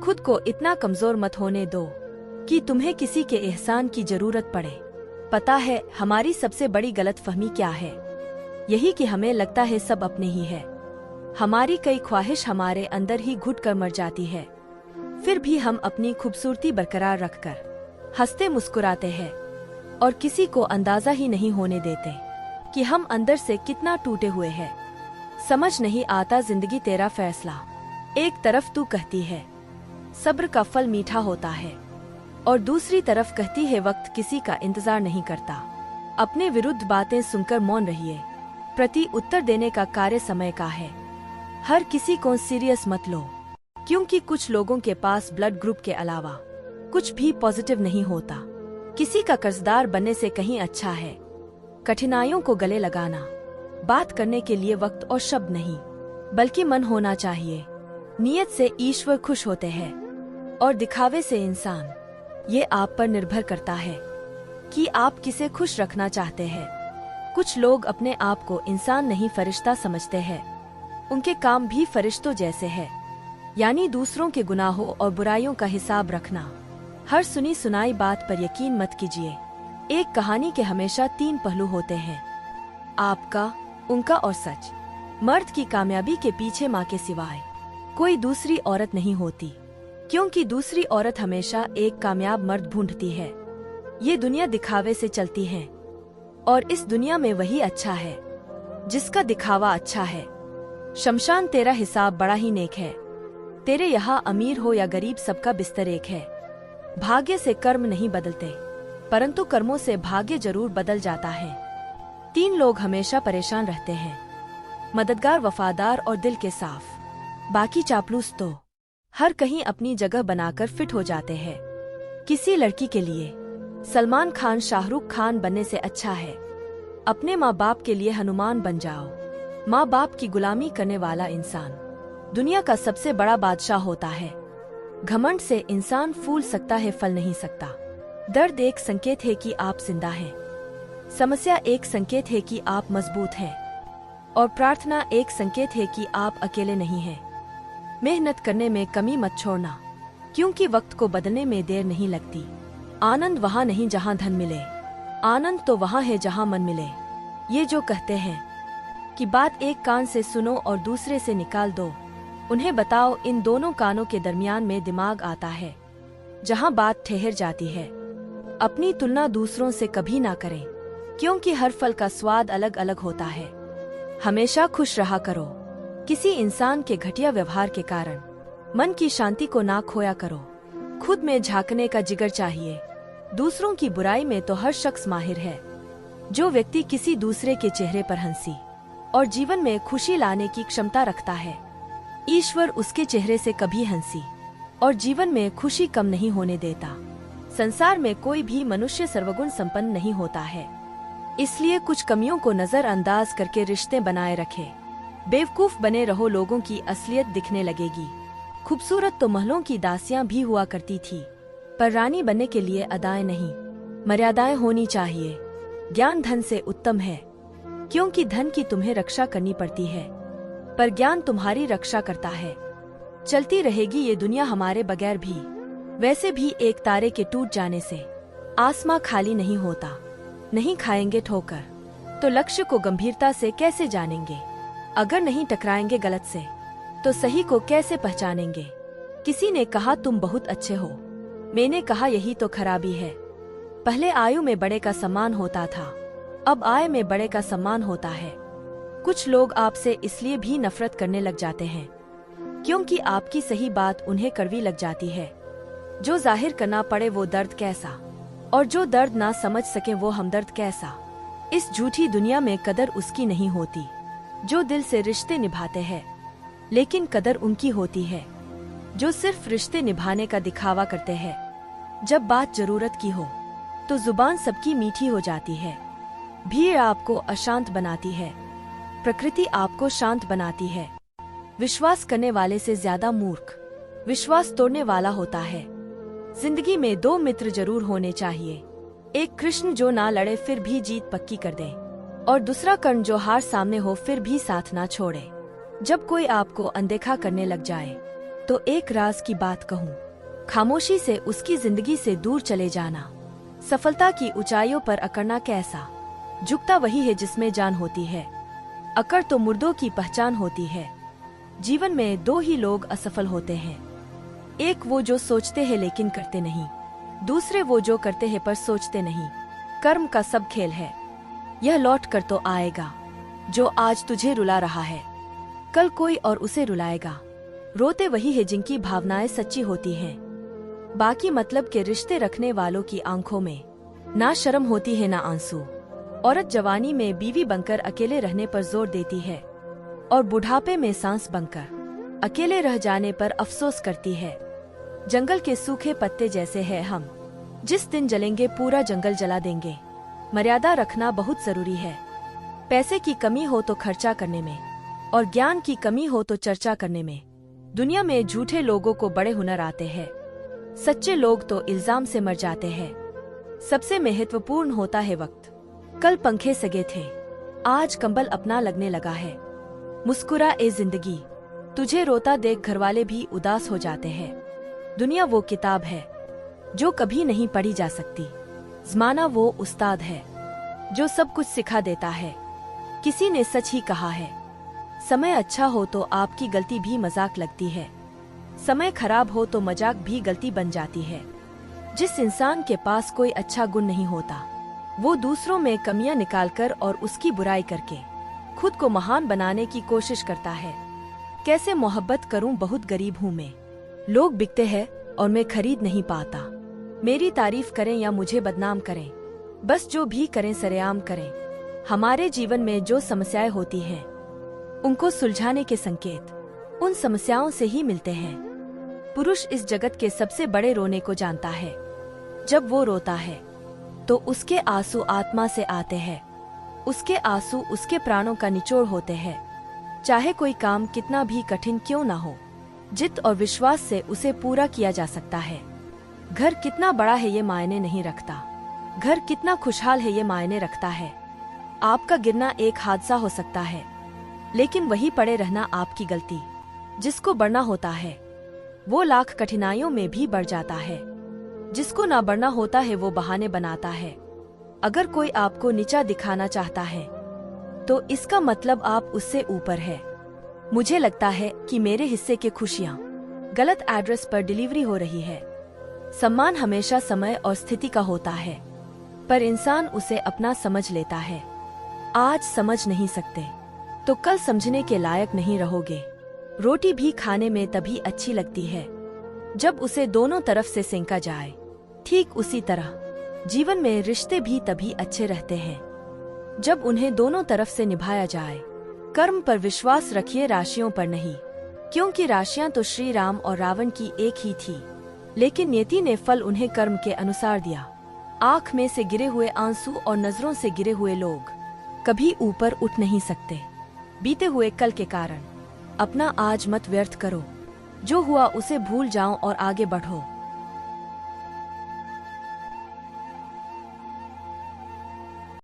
खुद को इतना कमजोर मत होने दो कि तुम्हें किसी के एहसान की जरूरत पड़े। पता है हमारी सबसे बड़ी गलतफहमी क्या है? यही कि हमें लगता है सब अपने ही है। हमारी कई ख्वाहिश हमारे अंदर ही घुट कर मर जाती है, फिर भी हम अपनी खूबसूरती बरकरार रखकर हंसते मुस्कुराते हैं और किसी को अंदाजा ही नहीं होने देते कि हम अंदर से कितना टूटे हुए हैं। समझ नहीं आता जिंदगी तेरा फैसला। एक तरफ तू कहती है सब्र का फल मीठा होता है और दूसरी तरफ कहती है वक्त किसी का इंतजार नहीं करता। अपने विरुद्ध बातें सुनकर मौन रहिए, प्रति उत्तर देने का कार्य समय का है। हर किसी को सीरियस मत लो, क्योंकि कुछ लोगों के पास ब्लड ग्रुप के अलावा कुछ भी पॉजिटिव नहीं होता। किसी का कर्जदार बनने से कहीं अच्छा है कठिनाइयों को गले लगाना। बात करने के लिए वक्त और शब्द नहीं, बल्कि मन होना चाहिए। नियत से ईश्वर खुश होते हैं और दिखावे से इंसान। ये आप पर निर्भर करता है कि आप किसे खुश रखना चाहते हैं। कुछ लोग अपने आप को इंसान नहीं फरिश्ता समझते हैं। उनके काम भी फरिश्तों जैसे है, यानी दूसरों के गुनाहों और बुराइयों का हिसाब रखना। हर सुनी सुनाई बात पर यकीन मत कीजिए। एक कहानी के हमेशा 3 पहलू होते हैं, आपका, उनका और सच। मर्द की कामयाबी के पीछे माँ के सिवाय कोई दूसरी औरत नहीं होती, क्योंकि दूसरी औरत हमेशा एक कामयाब मर्द ढूंढती है। ये दुनिया दिखावे से चलती है और इस दुनिया में वही अच्छा है जिसका दिखावा अच्छा है। शमशान तेरा हिसाब बड़ा ही नेक है। तेरे यहाँ अमीर हो या गरीब सबका बिस्तर एक है। भाग्य से कर्म नहीं बदलते, परंतु कर्मों से भाग्य जरूर बदल जाता है। 3 लोग हमेशा परेशान रहते हैं, मददगार, वफादार और दिल के साफ। बाकी चापलूस तो हर कहीं अपनी जगह बनाकर फिट हो जाते हैं। किसी लड़की के लिए सलमान खान, शाहरुख खान बनने से अच्छा है अपने माँ बाप के लिए हनुमान बन जाओ। माँ बाप की गुलामी करने वाला इंसान दुनिया का सबसे बड़ा बादशाह होता है। घमंड से इंसान फूल सकता है, फल नहीं सकता। दर्द एक संकेत है कि आप जिंदा हैं। समस्या एक संकेत है कि आप मजबूत हैं और प्रार्थना एक संकेत है कि आप अकेले नहीं हैं। मेहनत करने में कमी मत छोड़ना, क्योंकि वक्त को बदलने में देर नहीं लगती। आनंद वहाँ नहीं जहाँ धन मिले, आनंद तो वहाँ है जहाँ मन मिले। ये जो कहते हैं कि बात एक कान से सुनो और दूसरे से निकाल दो, उन्हें बताओ इन दोनों कानों के दरमियान में दिमाग आता है, जहाँ बात ठहर जाती है। अपनी तुलना दूसरों से कभी ना करें, क्योंकि हर फल का स्वाद अलग अलग होता है। हमेशा खुश रहा करो। किसी इंसान के घटिया व्यवहार के कारण मन की शांति को ना खोया करो। खुद में झांकने का जिगर चाहिए, दूसरों की बुराई में तो हर शख्स माहिर है। जो व्यक्ति किसी दूसरे के चेहरे पर हंसी और जीवन में खुशी लाने की क्षमता रखता है, ईश्वर उसके चेहरे से कभी हंसी और जीवन में खुशी कम नहीं होने देता। संसार में कोई भी मनुष्य सर्वगुण संपन्न नहीं होता है, इसलिए कुछ कमियों को नजरअंदाज करके रिश्ते बनाए रखे। बेवकूफ बने रहो, लोगों की असलियत दिखने लगेगी। खूबसूरत तो महलों की दासियां भी हुआ करती थी, पर रानी बनने के लिए अदाएं नहीं, मर्यादाएं होनी चाहिए। ज्ञान धन से उत्तम है, क्योंकि धन की तुम्हें रक्षा करनी पड़ती है, पर ज्ञान तुम्हारी रक्षा करता है। चलती रहेगी ये दुनिया हमारे बगैर भी। वैसे भी एक तारे के टूट जाने से आसमां खाली नहीं होता। नहीं खाएंगे ठोकर तो लक्ष्य को गंभीरता से कैसे जानेंगे? अगर नहीं टकराएंगे गलत से तो सही को कैसे पहचानेंगे? किसी ने कहा तुम बहुत अच्छे हो, मैंने कहा यही तो खराबी है। पहले आयु में बड़े का सम्मान होता था, अब आय में बड़े का सम्मान होता है। कुछ लोग आपसे इसलिए भी नफरत करने लग जाते हैं क्योंकि आपकी सही बात उन्हें कड़वी लग जाती है। जो जाहिर करना पड़े वो दर्द कैसा, और जो दर्द ना समझ सके वो हमदर्द कैसा। इस झूठी दुनिया में कदर उसकी नहीं होती जो दिल से रिश्ते निभाते हैं, लेकिन कदर उनकी होती है जो सिर्फ रिश्ते निभाने का दिखावा करते हैं। जब बात जरूरत की हो तो जुबान सबकी मीठी हो जाती है। भीड़ आपको अशांत बनाती है, प्रकृति आपको शांत बनाती है। विश्वास करने वाले से ज्यादा मूर्ख विश्वास तोड़ने वाला होता है। जिंदगी में 2 मित्र जरूर होने चाहिए, एक कृष्ण जो ना लड़े फिर भी जीत पक्की कर दे, और दूसरा कर्ण जो हार सामने हो फिर भी साथ ना छोड़े। जब कोई आपको अनदेखा करने लग जाए तो एक राज की बात कहूँ, खामोशी से उसकी जिंदगी से दूर चले जाना। सफलता की ऊंचाइयों पर अकड़ना कैसा? झुकता वही है जिसमें जान होती है, अकड़ तो मुर्दों की पहचान होती है। जीवन में दो ही लोग असफल होते हैं, एक वो जो सोचते हैं लेकिन करते नहीं, दूसरे वो जो करते हैं पर सोचते नहीं। कर्म का सब खेल है, यह लौट कर तो आएगा। जो आज तुझे रुला रहा है, कल कोई और उसे रुलाएगा। रोते वही है जिनकी भावनाएं सच्ची होती हैं। बाकी मतलब के रिश्ते रखने वालों की आंखों में ना शर्म होती है ना आंसू। औरत जवानी में बीवी बनकर अकेले रहने पर जोर देती है और बुढ़ापे में सांस बनकर अकेले रह जाने पर अफसोस करती है। जंगल के सूखे पत्ते जैसे हैं हम, जिस दिन जलेंगे पूरा जंगल जला देंगे। मर्यादा रखना बहुत जरूरी है। पैसे की कमी हो तो खर्चा करने में, और ज्ञान की कमी हो तो चर्चा करने में। दुनिया में झूठे लोगों को बड़े हुनर आते हैं, सच्चे लोग तो इल्जाम से मर जाते हैं। सबसे महत्वपूर्ण होता है वक्त। कल पंखे सगे थे, आज कंबल अपना लगने लगा है। मुस्कुरा ए जिंदगी, तुझे रोता देख घरवाले भी उदास हो जाते हैं। दुनिया वो किताब है जो कभी नहीं पढ़ी जा सकती। ज़माना वो उस्ताद है जो सब कुछ सिखा देता है। किसी ने सच ही कहा है, समय अच्छा हो तो आपकी गलती भी मजाक लगती है, समय खराब हो तो मजाक भी गलती बन जाती है। जिस इंसान के पास कोई अच्छा गुण नहीं होता, वो दूसरों में कमियां निकालकर और उसकी बुराई करके खुद को महान बनाने की कोशिश करता है। कैसे मोहब्बत करूं, बहुत गरीब हूं मैं। लोग बिकते हैं और मैं खरीद नहीं पाता। मेरी तारीफ करें या मुझे बदनाम करें, बस जो भी करें सरेआम करें। हमारे जीवन में जो समस्याएं होती हैं, उनको सुलझाने के संकेत उन समस्याओं से ही मिलते हैं। पुरुष इस जगत के सबसे बड़े रोने को जानता है। जब वो रोता है तो उसके आंसू आत्मा से आते हैं। उसके आंसू उसके प्राणों का निचोड़ होते हैं। चाहे कोई काम कितना भी कठिन क्यों ना हो, जिद्द और विश्वास से उसे पूरा किया जा सकता है। घर कितना बड़ा है ये मायने नहीं रखता, घर कितना खुशहाल है ये मायने रखता है। आपका गिरना एक हादसा हो सकता है, लेकिन वही पड़े रहना आपकी गलती। जिसको बढ़ना होता है वो लाख कठिनाइयों में भी बढ़ जाता है। जिसको ना बढ़ना होता है वो बहाने बनाता है। अगर कोई आपको नीचा दिखाना चाहता है तो इसका मतलब आप उससे ऊपर है। मुझे लगता है कि मेरे हिस्से की खुशियाँ गलत एड्रेस पर डिलीवरी हो रही है। सम्मान हमेशा समय और स्थिति का होता है, पर इंसान उसे अपना समझ लेता है। आज समझ नहीं सकते तो कल समझने के लायक नहीं रहोगे। रोटी भी खाने में तभी अच्छी लगती है जब उसे दोनों तरफ से सेंका जाए। ठीक उसी तरह जीवन में रिश्ते भी तभी अच्छे रहते हैं जब उन्हें दोनों तरफ से निभाया जाए। कर्म पर विश्वास रखिए, राशियों पर नहीं, क्योंकि राशियां तो श्री राम और रावण की एक ही थी, लेकिन नियति ने फल उन्हें कर्म के अनुसार दिया। आँख में से गिरे हुए आंसू और नजरों से गिरे हुए लोग कभी ऊपर उठ नहीं सकते। बीते हुए कल के कारण अपना आज मत व्यर्थ करो। जो हुआ उसे भूल जाओ और आगे बढ़ो।